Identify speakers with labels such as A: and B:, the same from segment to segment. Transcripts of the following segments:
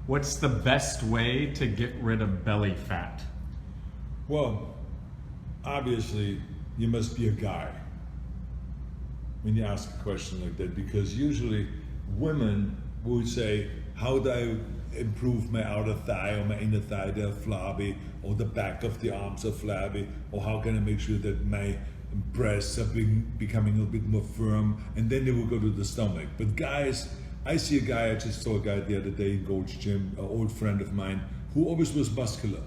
A: What's the best way to get rid of belly fat?
B: Well, obviously, you must be a guy when you ask a question like that, because usually women would say, how do I improve my outer thigh or my inner thigh? They're flabby, or the back of the arms are flabby, or how can I make sure that my breasts are becoming a little bit more firm? And then they will go to the stomach. But guys, I see a guy, I just saw a guy the other day in Gold's Gym, an old friend of mine, who always was muscular.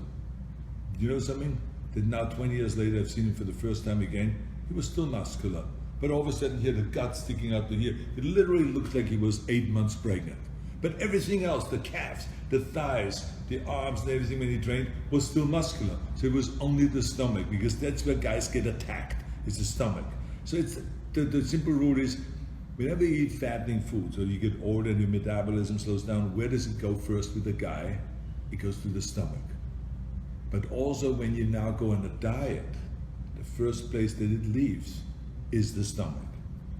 B: You know something? That now 20 years later, I've seen him for the first time again, he was still muscular. But all of a sudden he had the gut sticking out to here. It literally looked like he was 8 months pregnant. But everything else, the calves, the thighs, the arms and everything when he trained was still muscular. So it was only the stomach, because that's where guys get attacked, is the stomach. So it's the simple rule is, whenever you eat fattening foods or you get older and your metabolism slows down, where does it go first with the guy? It goes to the stomach. But also when you now go on a diet, the first place that it leaves is the stomach.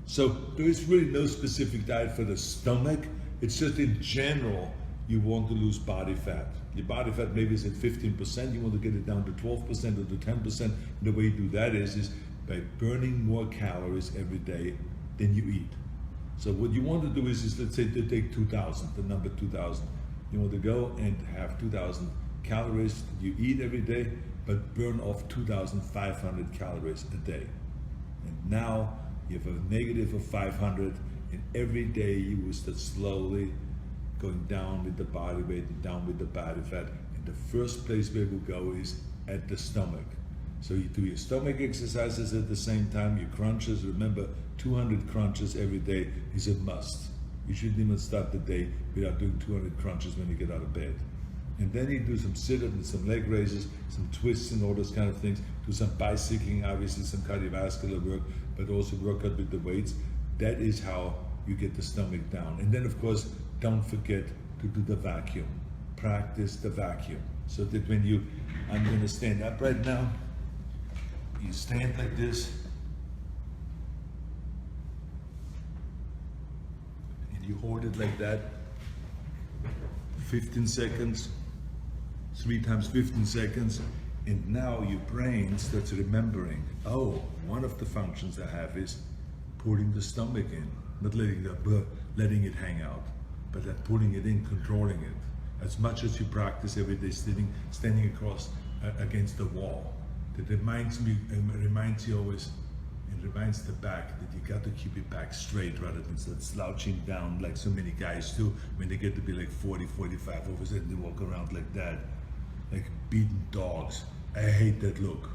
B: So there is really no specific diet for the stomach. It's just in general, you want to lose body fat. Your body fat maybe is at 15%, you want to get it down to 12% or to 10%. And the way you do that is by burning more calories every day than you eat. So what you want to do is let's say to take 2,000, the number 2,000. You want to go and have 2,000 calories you eat every day, but burn off 2,500 calories a day. And now you have a negative of 500, and every day you will start slowly going down with the body weight and down with the body fat. And the first place where it will go is at the stomach. So you do your stomach exercises at the same time, your crunches. Remember, 200 crunches every day is a must. You shouldn't even start the day without doing 200 crunches when you get out of bed. And then you do some sit-ups and some leg raises, some twists and all those kind of things. Do some bicycling, obviously some cardiovascular work, but also work out with the weights. That is how you get the stomach down. And then of course, don't forget to do the vacuum. Practice the vacuum. So that when I'm gonna stand up right now, you stand like this, and you hold it like that, 15 seconds, 3 times 15 seconds, and now your brain starts remembering, oh, one of the functions I have is pulling the stomach in, not letting it hang out, but pulling it in, controlling it. As much as you practice every day standing across against the wall. That reminds you always, and reminds the back that you got to keep your back straight rather than start slouching down like so many guys do when they get to be like 40, 45, all of a sudden they walk around like that, like beaten dogs. I hate that look.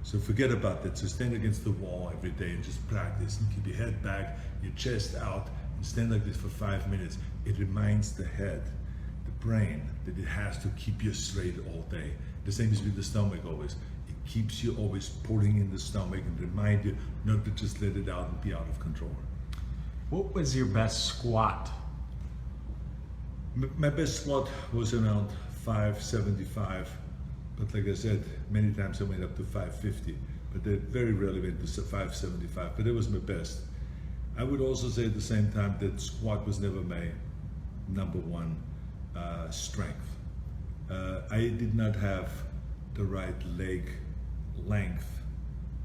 B: So forget about that. So stand against the wall every day and just practice and keep your head back, your chest out, and stand like this for 5 minutes. It reminds the head, the brain, that it has to keep you straight all day. The same is with the stomach always. It keeps you always pulling in the stomach and remind you not to just let it out and be out of control.
A: What was your best squat?
B: My best squat was around 575, but like I said, many times I went up to 550, but they very rarely went to 575, but it was my best. I would also say at the same time that squat was never my number one strength. I did not have the right leg length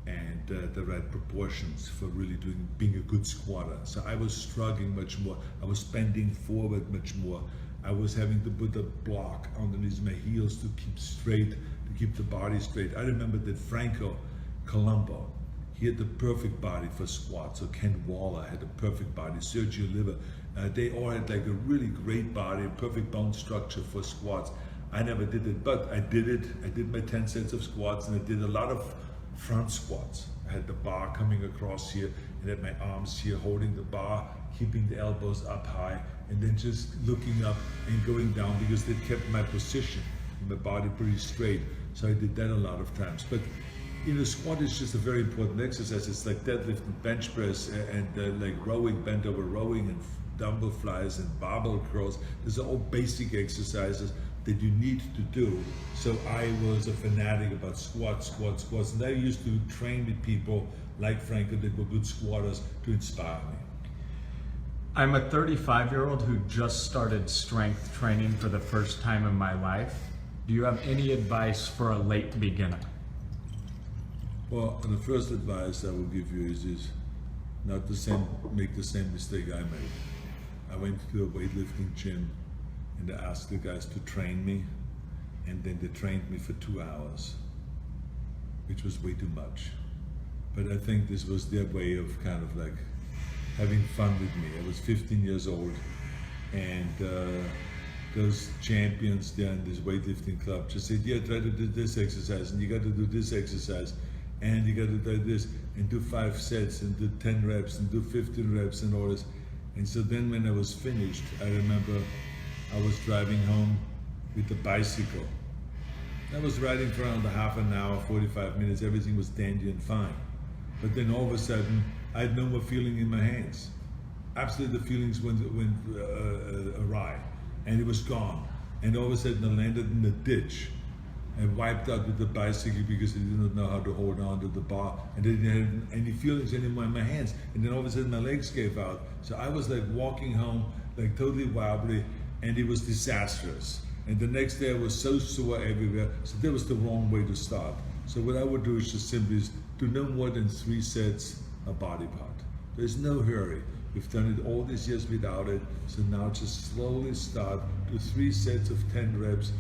B: and the right proportions for really being a good squatter. So I was struggling much more. I was bending forward much more. I was having to put a block underneath my heels to keep straight, to keep the body straight. I remember that Franco Colombo, he had the perfect body for squats. So Ken Waller had a perfect body, Sergio Oliva, they all had like a really great body, perfect bone structure for squats. I never did it, but I did it. I did my 10 sets of squats, and I did a lot of front squats. I had the bar coming across here, and had my arms here holding the bar, keeping the elbows up high, and then just looking up and going down, because they kept my position, my body pretty straight. So I did that a lot of times. But you know, squat is just a very important exercise. It's like deadlift and bench press and like rowing, bent over rowing, and dumbbell flies and barbell curls. These are all basic exercises that you need to do. So I was a fanatic about squats. And I used to train with people like Franco that were good squatters to inspire me.
A: I'm a 35-year-old who just started strength training for the first time in my life. Do you have any advice for a late beginner?
B: Well, the first advice I will give you is not make the same mistake I made. I went to a weightlifting gym and I asked the guys to train me, and then they trained me for 2 hours, which was way too much. But I think this was their way of kind of like having fun with me. I was 15 years old, and those champions there in this weightlifting club just said, yeah, try to do this exercise, and you got to do this exercise, and you got to do this, and do 5 sets, and do 10 reps, and do 15 reps, and all this. And so then when I was finished, I remember I was driving home with the bicycle. I was riding for around a half an hour, 45 minutes, everything was dandy and fine. But then all of a sudden, I had no more feeling in my hands. Absolutely, the feelings went awry, and it was gone. And all of a sudden, I landed in a ditch and wiped out with the bicycle because I did not know how to hold on to the bar, and I didn't have any feelings anymore in my hands. And then all of a sudden, my legs gave out. So I was like walking home, like totally wobbly, and it was disastrous. And the next day, I was so sore everywhere. So that was the wrong way to start. So what I would do is just simply do no more than 3 sets a body part. There's no hurry. We've done it all these years without it, so now just slowly start to 3 sets of 10 reps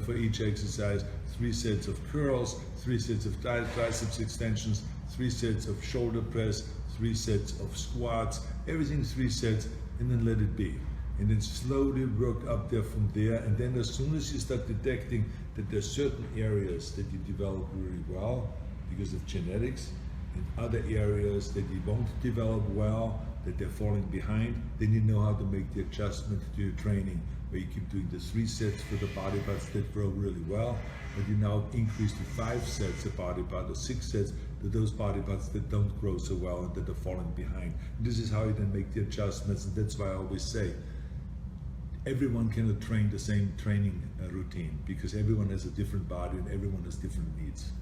B: for each exercise, 3 sets of curls, 3 sets of triceps extensions, 3 sets of shoulder press, 3 sets of squats, everything 3 sets, and then let it be. And then slowly work up there from there, and then as soon as you start detecting that there's certain areas that you develop really well because of genetics, and other areas that you won't develop well, that they're falling behind, then you know how to make the adjustment to your training, where you keep doing the 3 sets for the body parts that grow really well, but you now increase to 5 sets of body part or 6 sets to those body parts that don't grow so well and that are falling behind. And this is how you then make the adjustments, and that's why I always say, everyone cannot train the same training routine, because everyone has a different body and everyone has different needs.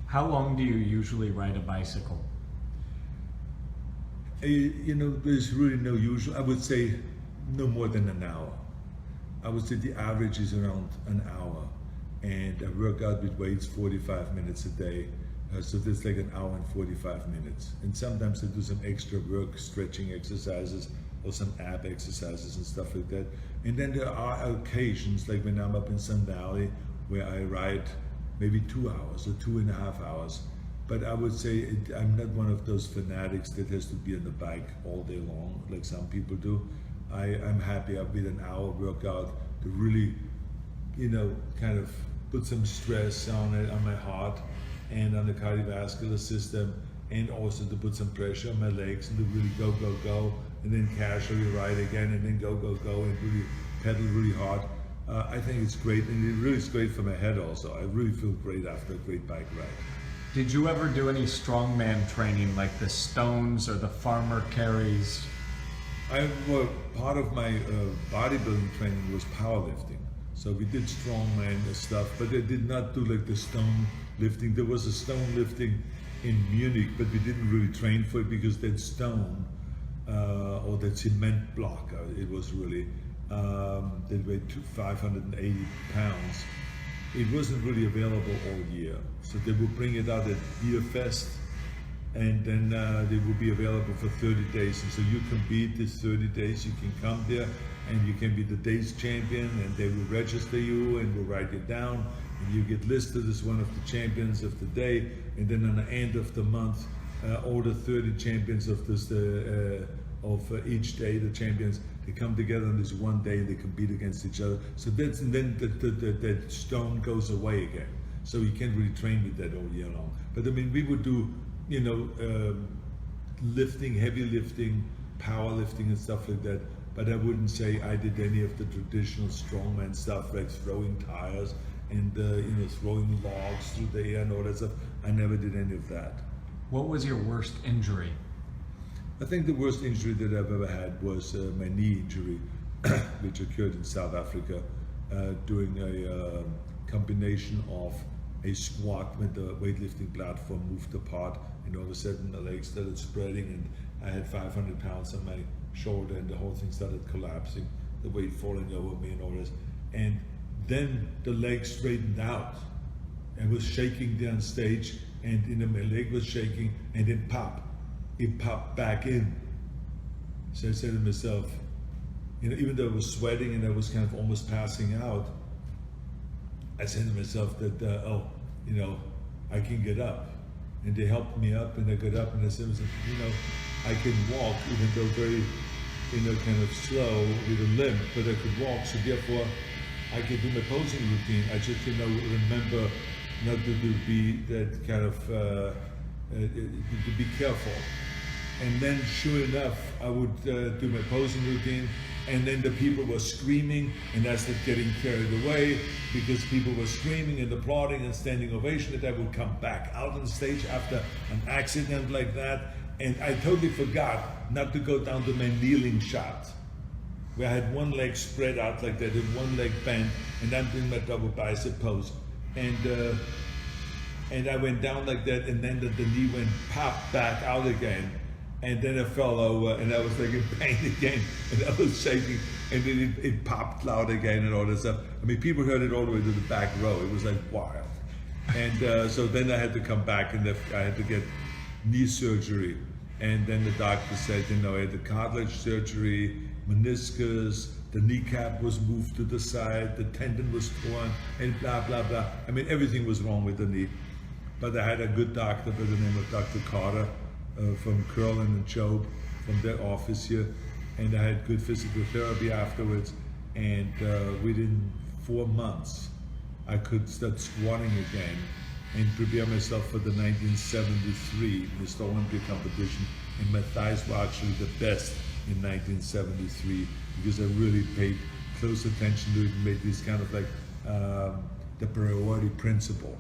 A: How long do you usually ride a bicycle?
B: You know, there's really no usual. I would say no more than an hour. I would say the average is around an hour, and I work out with weights 45 minutes a day. So that's like an hour and 45 minutes. And sometimes I do some extra work, stretching exercises, or some ab exercises and stuff like that. And then there are occasions, like when I'm up in Sun Valley, where I ride maybe 2 hours or 2.5 hours. But I would say I'm not one of those fanatics that has to be on the bike all day long, like some people do. I'm happy with an hour workout to really, you know, kind of put some stress on it, on my heart and on the cardiovascular system, and also to put some pressure on my legs and to really go, go, go, and then casually ride again, and then go, go, go, and really pedal really hard. I think it's great, and it really is great for my head also. I really feel great after a great bike ride.
A: Did you ever do any strongman training like the stones or the farmer carries?
B: Well, part of my bodybuilding training was powerlifting. So we did strongman stuff, but I did not do like the stone lifting. There was a stone lifting in Munich, but we didn't really train for it because that stone or that cement block, it was really, that weighed 580 pounds. It wasn't really available all year. So they would bring it out at Beer Fest, and then they will be available for 30 days. And so you compete these 30 days, you can come there and you can be the day's champion, and they will register you and will write you down, and you get listed as one of the champions of the day. And then on the end of the month, all the 30 champions of this, each day, the champions, they come together on this one day and they compete against each other. So that's, and then that stone goes away again. So you can't really train with that all year long. But I mean, we would do, you know, lifting, heavy lifting, power lifting and stuff like that. But I wouldn't say I did any of the traditional strongman stuff, like throwing tires and you know, throwing logs through the air and all that stuff. I never did any of that.
A: What was your worst injury?
B: I think the worst injury that I've ever had was my knee injury, which occurred in South Africa doing a combination of a squat when the weightlifting platform moved apart and all of a sudden the legs started spreading, and I had 500 pounds on my shoulder, and the whole thing started collapsing, the weight falling over me and all this. And then the leg straightened out. I was shaking there on stage, and my leg was shaking, and then it popped back in. So I said to myself, even though I was sweating and I was kind of almost passing out, I said to myself that, I can get up. And they helped me up, and I got up, and I said, I can walk, even though very, kind of slow with a limp, but I could walk. So therefore, I could do my posing routine. I just, remember not to be that kind of, to be careful. And then, sure enough, I would do my posing routine, and then the people were screaming, and I started getting carried away because people were screaming and applauding and standing ovation, that I would come back out on the stage after an accident like that. And I totally forgot not to go down to my kneeling shot, where I had one leg spread out like that and one leg bent, and I'm doing my double bicep pose. And I went down like that, and then the knee went pop back out again. And then I fell over, and I was like in pain again, and I was shaking, and then it popped loud again and all this stuff. I mean, people heard it all the way to the back row. It was like wild. And so then I had to come back, and I had to get knee surgery. And then the doctor said, I had the cartilage surgery, meniscus, the kneecap was moved to the side, the tendon was torn, and blah, blah, blah. I mean, everything was wrong with the knee. But I had a good doctor by the name of Dr. Carter, from Curl and Job, from their office here, and I had good physical therapy afterwards, and within 4 months I could start squatting again and prepare myself for the 1973 Mr. Olympia competition, and my thighs were actually the best in 1973 because I really paid close attention to it and made this kind of like the priority principle.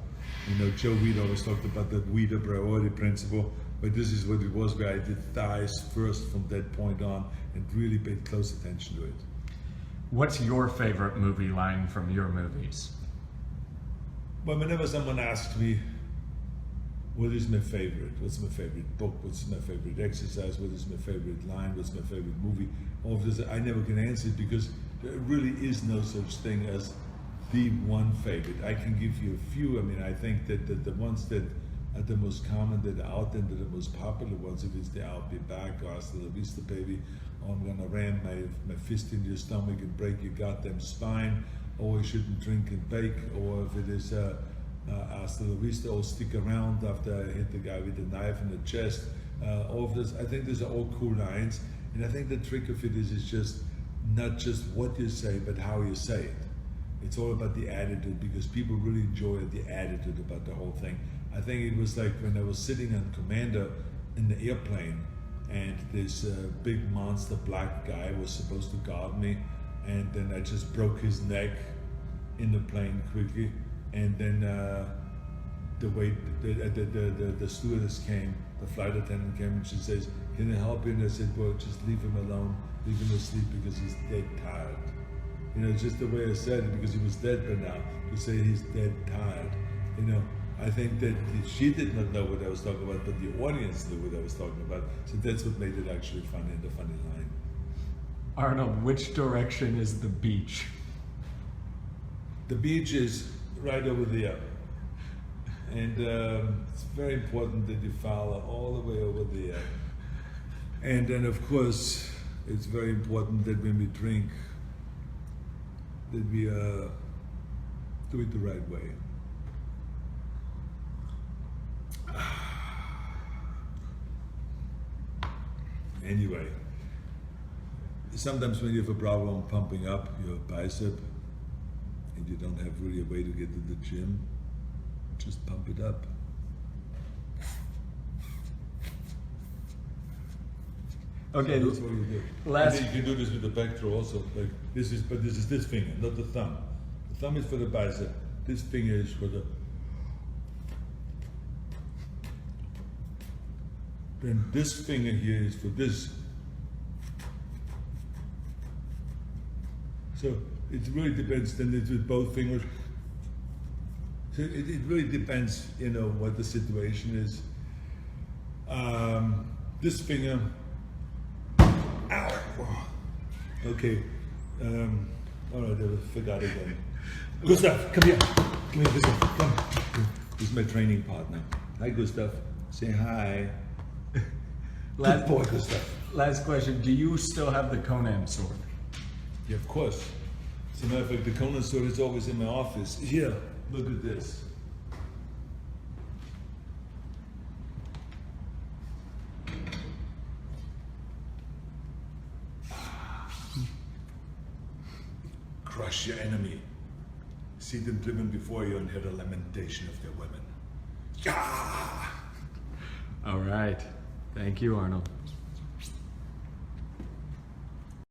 B: Joe Weed always talked about that Weeder priority principle, but this is what it was, where I did thighs first from that point on and really paid close attention to it.
A: What's your favorite movie line from your movies?
B: Well, whenever someone asks me, what is my favorite? What's my favorite book? What's my favorite exercise? What is my favorite line? What's my favorite movie? All of this, I never can answer it because there really is no such thing as the one favorite. I can give you a few. I mean, I think that the ones that are the most common, that are out there, that are the most popular ones, if it's the I'll Be Back, or Hasta La Vista Baby, or I'm gonna ram my fist in your stomach and break your goddamn spine, or you shouldn't drink and bake, or if it is Hasta La Vista, or stick around after I hit the guy with a knife in the chest, all of this, I think these are all cool lines, and I think the trick of it is just not just what you say, but how you say it. It's all about the attitude, because people really enjoy the attitude about the whole thing. I think it was like when I was sitting on Commander in the airplane, and this big monster black guy was supposed to guard me, and then I just broke his neck in the plane quickly, and then the stewardess came, the flight attendant came, and she says, "Can I help you?" And I said, "Well, just leave him alone, leave him asleep because he's dead tired." Just the way I said it, because he was dead by now, to say he's dead tired. I think that she did not know what I was talking about, but the audience knew what I was talking about. So that's what made it actually funny, and the funny line.
A: Arnold, which direction is the beach?
B: The beach is right over there. And it's very important that you follow all the way over there. And then, of course, it's very important that when we drink, that we do it the right way. Anyway, sometimes when you have a problem pumping up your bicep and you don't have really a way to get to the gym, just pump it up.
A: Okay,
B: so that's what you do.
A: last.
B: And then you can do this with the back throw also. Like this is this finger, not the thumb. The thumb is for the bicep. This finger is for the. Then this finger here is for this. So it really depends. Then it's with both fingers. So it really depends, what the situation is. This finger. Ow. Okay. All right, I forgot again. Gustav, come here. Come here, Gustav. Come. This is my training partner. Hi, Gustav. Say hi. Good boy, Gustav.
A: Last question. Do you still have the Conan sword?
B: Yeah, of course. As a matter of fact, the Conan sword is always in my office. Here, look at this. Crush your enemy. See them driven before you and hear the lamentation of their women. Yeah!
A: All right. Thank you, Arnold.